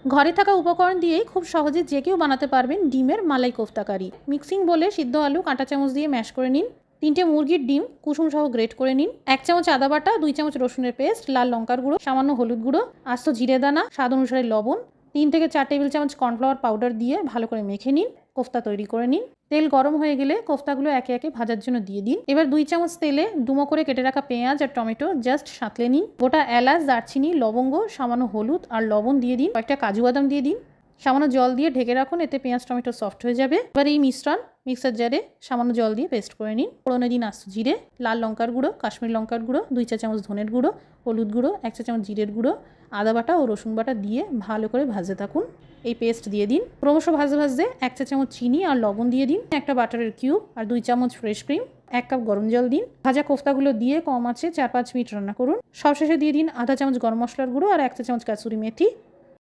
ঘরে থাকা উপকরণ দিয়েই খুব সহজে যে কেউ বানাতে পারবেন ডিমের মালাই কোফতা কারি। মিক্সিং বলে সিদ্ধ আলু কাঁটা চামচ দিয়ে ম্যাশ করে নিন। 3টে মুরগির ডিম কুসুম সহ গ্রেট করে নিন। 1 চামচ আদা বাটা, 2 চামচ রসুনের পেস্ট, লাল লঙ্কার গুঁড়ো, সামান্য হলুদ গুঁড়ো, আস্ত জিরে দানা, স্বাদ অনুসারে লবণ, 3 থেকে 4 টেবিল চামচ কর্নফ্লাওয়ার পাউডার দিয়ে ভালো করে মেখে নিন। কোফতা তৈরি করে নিন। তেল গরম হয়ে গেলে কোফতাগুলো একে একে ভাজার জন্য দিয়ে দিন। এবার 2 চামচ তেলে ডুমো করে কেটে রাখা পেঁয়াজ আর টমেটো জাস্ট সাঁতলে নিন। গোটা এলাচ, দারচিনি, লবঙ্গ, সামান্য হলুদ আর লবণ দিয়ে দিন। কয়েকটা কাজু বাদাম দিয়ে দিন। সামান্য জল দিয়ে ঢেকে রাখুন, এতে পেঁয়াজ টমেটো সফট হয়ে যাবে। এবার এই মিশ্রণ মিক্সার জারে সামান্য জল দিয়ে পেস্ট করে নিন। ফোড়নে দিন আস্ত জিরে, লাল লঙ্কার গুঁড়ো, কাশ্মীর লঙ্কার গুঁড়ো, 2 চা চামচ ধনের গুঁড়ো, হলুদ গুঁড়ো, 1 চা চামচ জিরের গুঁড়ো, আদা বাটা ও রসুন বাটা দিয়ে ভালো করে ভাজতে থাকুন। এই পেস্ট দিয়ে দিন। ক্রমশ ভাজতে ভাজতে 1 চা চামচ চিনি আর লবণ দিয়ে দিন। একটা বাটারের কিউব আর 2 চামচ ফ্রেশ ক্রিম, 1 কাপ গরম জল দিন। ভাজা কোফতাগুলো দিয়ে কম আঁচে 4-5 মিনিট রান্না করুন। সবশেষে দিয়ে দিন আধা চামচ গরম মশলার গুঁড়ো আর 1 চা চামচ কাসুরি মেথি।